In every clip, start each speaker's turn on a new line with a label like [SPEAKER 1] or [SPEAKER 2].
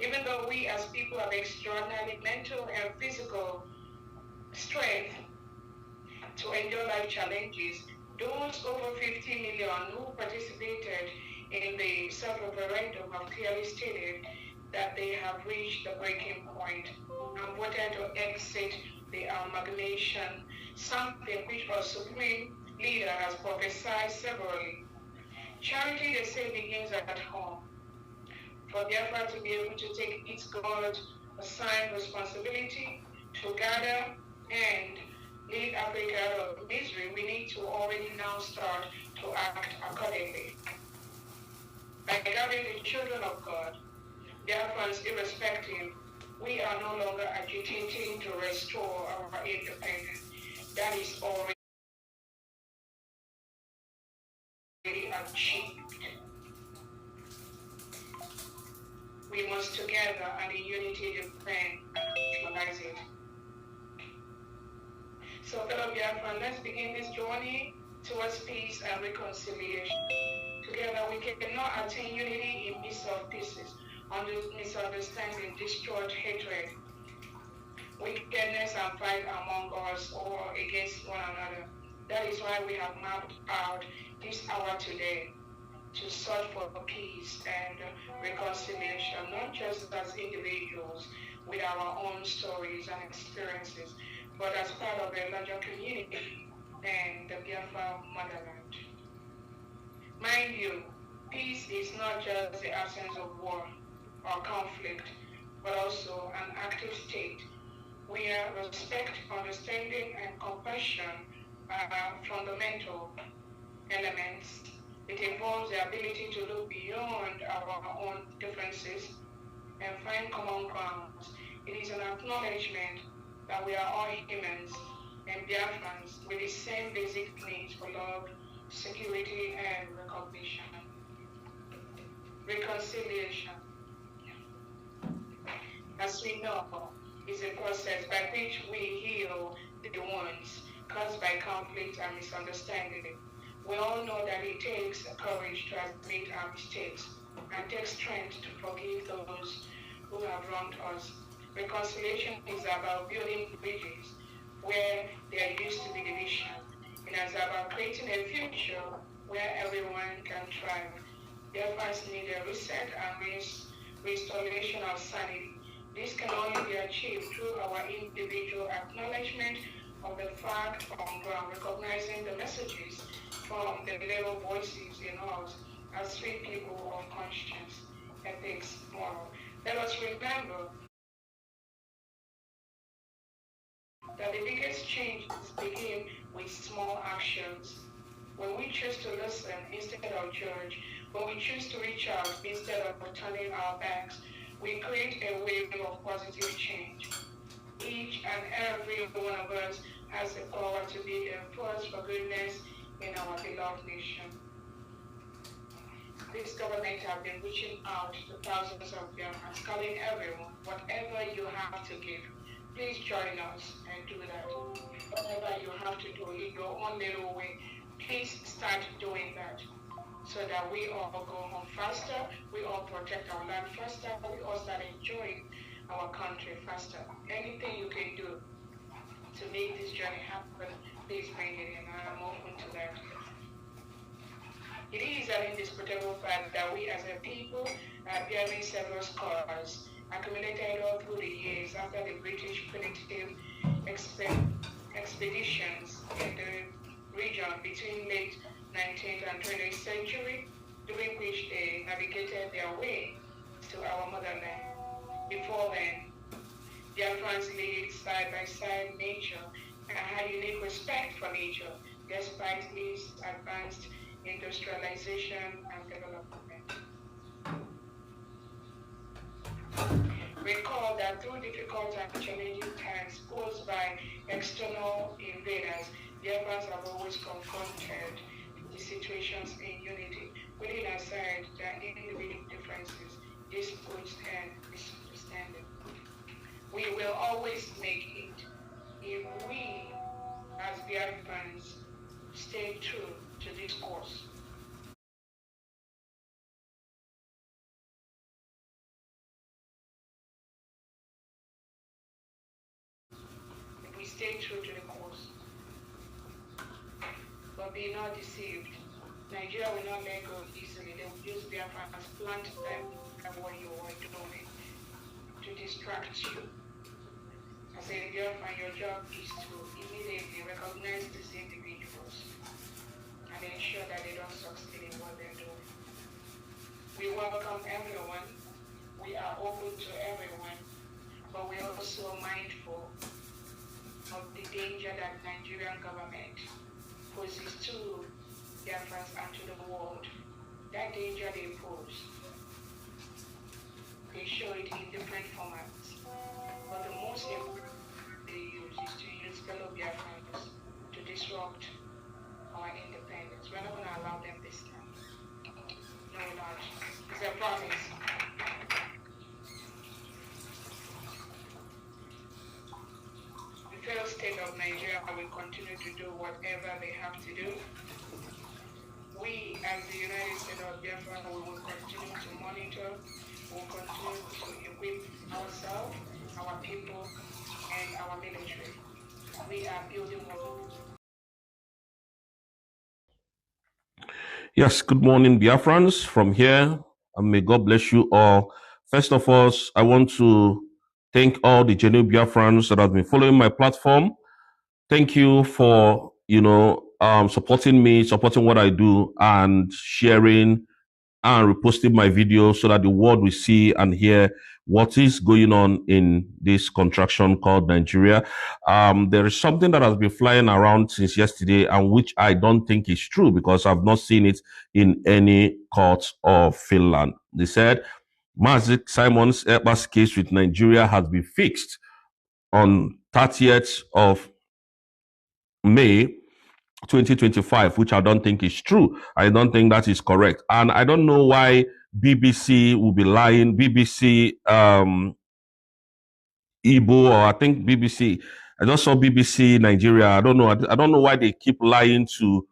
[SPEAKER 1] Even though we as people have extraordinary mental and physical strength to endure life challenges, those over 50 million who participated in the self-referendum have clearly stated that they have reached the breaking point and wanted to exit the amalgamation, something which our supreme leader has prophesied severally. Charity, they say, begins at home. For Biafra to be able to take its God-assigned responsibility to gather and lead Africa out of misery, we need to already now start to act accordingly. By gathering the children of God, Biafrans irrespective, we are no longer agitating to restore our independence. That is already achieved. We must together and in unity defend and actualize it. So fellow Biafran, let's begin this journey towards peace and reconciliation. Together we cannot attain unity in midst of pieces, misunderstanding, discord, hatred, wickedness and fight among us or against one another. That is why we have mapped out this hour today to search for peace and reconciliation, not just as individuals with our own stories and experiences, but as part of a larger community and the Biafra motherland. Mind you, peace is not just the absence of war or conflict, but also an active state where respect, understanding, and compassion are fundamental elements. It involves the ability to look beyond our own differences and find common grounds. It is an acknowledgement that we are all humans and Biafrans with the same basic needs for love, security, and recognition. Reconciliation, as we know, is a process by which we heal the wounds caused by conflict and misunderstanding. We all know that it takes courage to admit our mistakes and takes strength to forgive those who have wronged us. Reconciliation is about building bridges where there used to be division. It is about creating a future where everyone can thrive. Therefore, need a reset and restoration of sanity. This can only be achieved through our individual acknowledgement of the fact on ground, recognizing the messages from the little voices in us as free people of conscience, ethics, moral. Let us remember that the biggest changes begin with small actions. When we choose to listen instead of judge, when we choose to reach out instead of turning our backs, we create a wave of positive change. Each and every one of us has the power to be a force for goodness in our beloved nation. This government has been reaching out to thousands of Biafrans, calling everyone, whatever you have to give, please join us and do that. Whatever you have to do in your own little way, please start doing that so that we all go home faster, we all protect our land faster, we all start enjoying our country faster. Anything you can do to make this journey happen, please bring it in. I'm open to that. It is an indisputable fact that we as a people are bearing several scars accumulated all through the years after the British punitive expeditions in the region between late 19th and 20th century, during which they navigated their way to our motherland. Before then, Biafrans lived side by side nature and had unique respect for nature, despite its advanced industrialization and development. Recall that through difficult and challenging times posed by external invaders, Biafrans have always confronted the situations in unity, putting aside their individual differences, disputes, and misunderstanding. We will always make it if we, as Biafrans, stay true to this course. true to the cause. But be not deceived. Nigeria will not let go easily. They will use Biafrans, plant them at what you are doing to distract you. As a Biafran, your job is to immediately recognize these individuals and ensure that they don't succeed in what they're doing. We welcome everyone. We are open to everyone, but we're also mindful of the danger that Nigerian government poses to Biafrans and to the world. That danger they pose, they show it in different formats. But the most important they use is to use fellow Biafrans to disrupt our independence. We're not going to allow them this time. No, we're not. It's a promise. The failed state of Nigeria will continue to do whatever they have to do. We, as the United States of Biafra, we will continue to monitor, we will continue to equip ourselves, our people, and our military. We are building more.
[SPEAKER 2] Yes, good morning, Biafrans, from here, and may God bless you all. First of all, I want to thank all the genuine Biafrans that have been following my platform. Thank you for, supporting me, supporting what I do, and sharing and reposting my videos so that the world will see and hear what is going on in this contraction called Nigeria. There is something that has been flying around since yesterday and which I don't think is true because I've not seen it in any court of Finland. They said Mazi Simon Ekpa's case with Nigeria has been fixed on 30th of May 2025, which I don't think is true. I don't think that is correct. And I don't know why BBC will be lying. BBC Igbo, or I think BBC, I just saw BBC Nigeria. I don't know why they keep lying to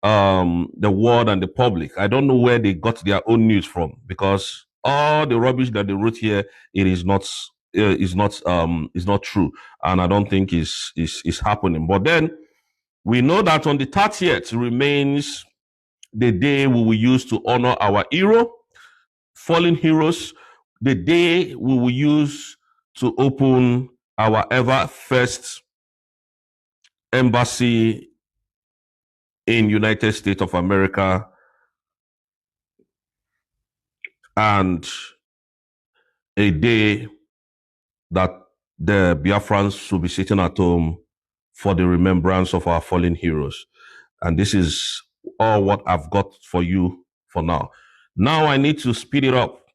[SPEAKER 2] the world and the public. I don't know where they got their own news from, because all the rubbish that they wrote here, it is not true, and I don't think is happening. But then we know that on the 30th remains the day we will use to honor our fallen heroes, the day we will use to open our ever first embassy in United States of America, and a day that the Biafrans will be sitting at home for the remembrance of our fallen heroes. And this is all what I've got for you for now. Now I need to speed it up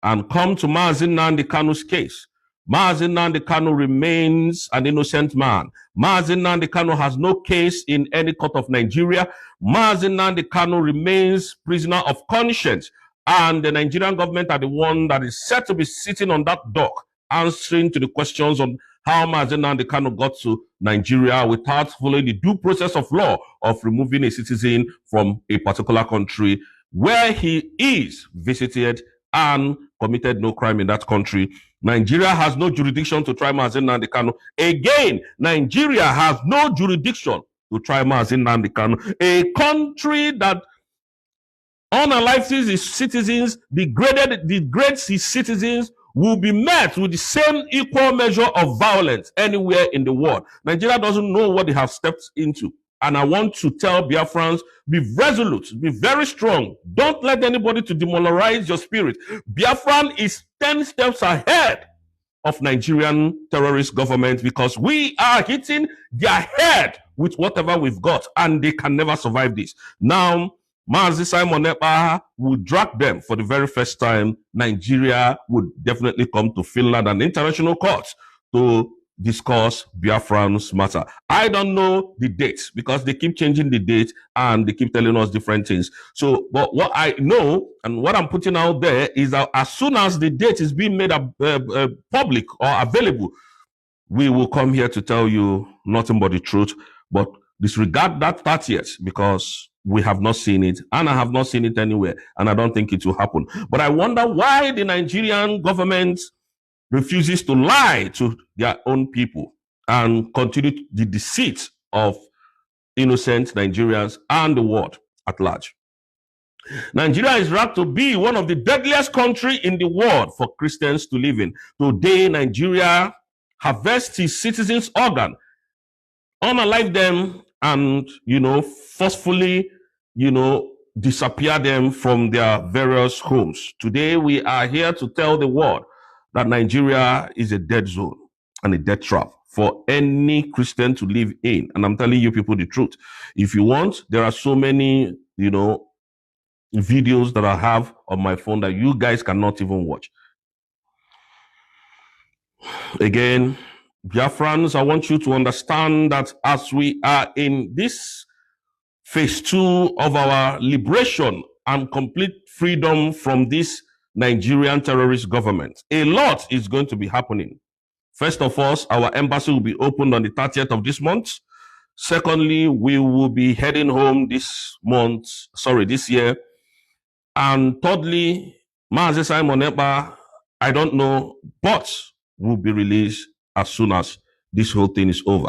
[SPEAKER 2] and come to Mazi Nnamdi Kanu's case. Mazi Nnamdi Kanu remains an innocent man. Mazi Nnamdi Kanu has no case in any court of Nigeria. Mazi Nnamdi Kanu remains prisoner of conscience. And the Nigerian government are the one that is set to be sitting on that dock, answering to the questions on how Mazi Nnamdi Kanu got to Nigeria without following the due process of law of removing a citizen from a particular country where he is visited and committed no crime in that country. Nigeria has no jurisdiction to try Mazi Nnamdi Kanu. Again, Nigeria has no jurisdiction to try Mazi Nnamdi Kanu. A country that unalives its citizens, degrades its citizens, will be met with the same equal measure of violence anywhere in the world. Nigeria doesn't know what they have stepped into. And I want to tell Biafrans, be resolute, be very strong. Don't let anybody to demoralize your spirit. Biafran is 10 steps ahead of Nigerian terrorist government, because we are hitting their head with whatever we've got, and they can never survive this. Now, Mazi Simon Ekpa will drag them for the very first time. Nigeria would definitely come to Finland and international courts to discuss Biafran's matter. I don't know the dates because they keep changing the date and they keep telling us different things. So, but what I know and what I'm putting out there is that as soon as the date is being made public or available, we will come here to tell you nothing but the truth. But disregard that 30th, because we have not seen it, and I have not seen it anywhere, and I don't think it will happen. But I wonder why the Nigerian government refuses to lie to their own people and continue the deceit of innocent Nigerians and the world at large. Nigeria is ranked to be one of the deadliest countries in the world for Christians to live in. Today, Nigeria harvests its citizens' organ, unalive them, and, forcefully, disappear them from their various homes. Today, we are here to tell the world that Nigeria is a dead zone and a death trap for any Christian to live in. And I'm telling you people the truth. If you want, there are so many, videos that I have on my phone that you guys cannot even watch. Again, Biafrans, I want you to understand that as we are in this phase 2 of our liberation and complete freedom from this Nigerian terrorist government, a lot is going to be happening. First of all, our embassy will be opened on the 30th of this month. Secondly, we will be heading home this year. And thirdly, Mazi Simon Ekpa, I don't know, but will be released as soon as this whole thing is over,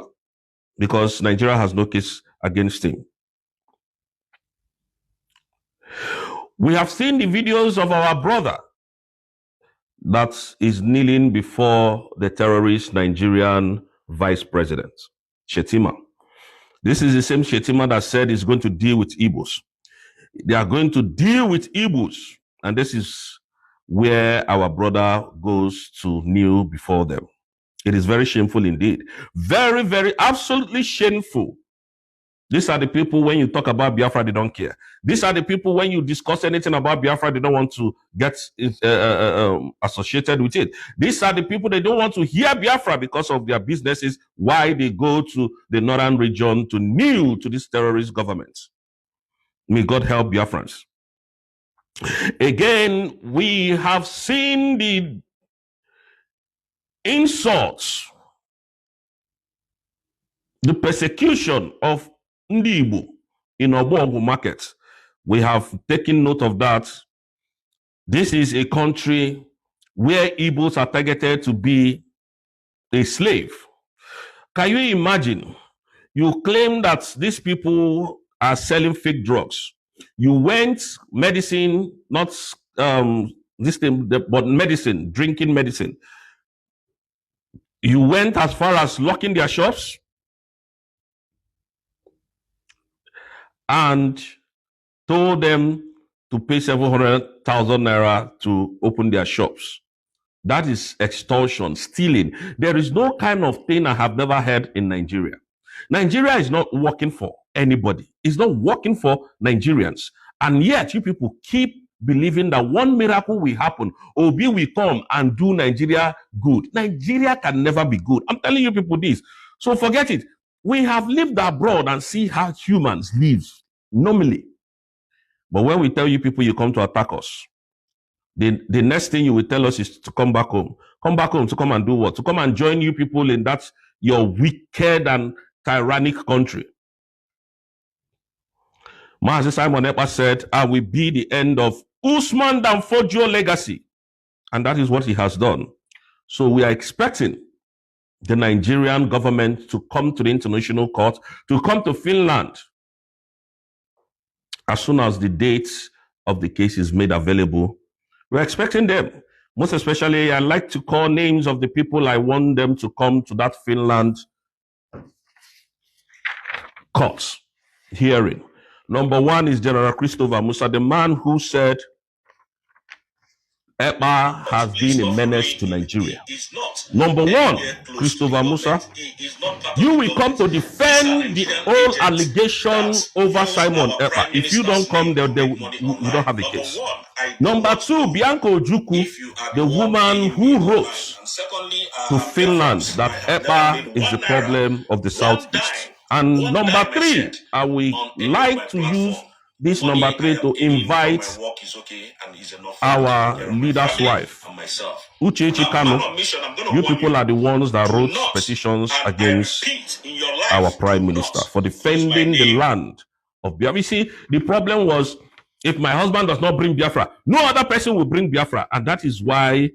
[SPEAKER 2] because Nigeria has no case against him. We have seen the videos of our brother that is kneeling before the terrorist Nigerian vice president, Shetima. This is the same Shetima that said he's going to deal with Igbos. They are going to deal with Igbos, and this is where our brother goes to kneel before them. It is very shameful indeed. Very, very, absolutely shameful. These are the people, when you talk about Biafra, they don't care. These are the people, when you discuss anything about Biafra, they don't want to get associated with it. These are the people, they don't want to hear Biafra because of their businesses, why they go to the northern region to kneel to this terrorist government. May God help Biafrans. Again, we have seen the insults, the persecution of Ndi Igbo in Obuogu market. We have taken note of that. This is a country where Igbos are targeted to be a slave. Can you imagine? You claim that these people are selling fake drugs. You went medicine, not this thing, but medicine, drinking medicine. You went as far as locking their shops and told them to pay 700,000 naira to open their shops. That is extortion, stealing. There is no kind of thing I have never heard in Nigeria. Nigeria is not working for anybody. It's not working for Nigerians. And yet you people keep believing that one miracle will happen. Obi will come and do Nigeria good. Nigeria can never be good. I'm telling you people this. So forget it. We have lived abroad and see how humans live normally. But when we tell you people you come to attack us, the next thing you will tell us is to come back home. Come back home to come and do what? To come and join you people in that your wicked and tyrannic country. Mazi Simon Ekpa said, I will be the end of Usman Danfodio legacy. And that is what he has done. So we are expecting the Nigerian government to come to the international court, to come to Finland as soon as the dates of the case is made available. We're expecting them. Most especially, I like to call names of the people I want them to come to that Finland court hearing. Number one is General Christopher Musa, the man who said Ekpa has been a menace to Nigeria. Number one, Christopher Musa, you will come to defend the whole allegation over Simon Ekpa. If you don't come, we don't have the case. Number two, Bianca Ojukwu, the woman who wrote to Finland that Ekpa is the problem of the Southeast. And number three, I would like to use this number three to invite our leader's wife, Uchechi Kanu. You people are the ones that wrote petitions against our prime minister for defending the land of Biafra. You see, the problem was, if my husband does not bring Biafra, no other person will bring Biafra. And that is why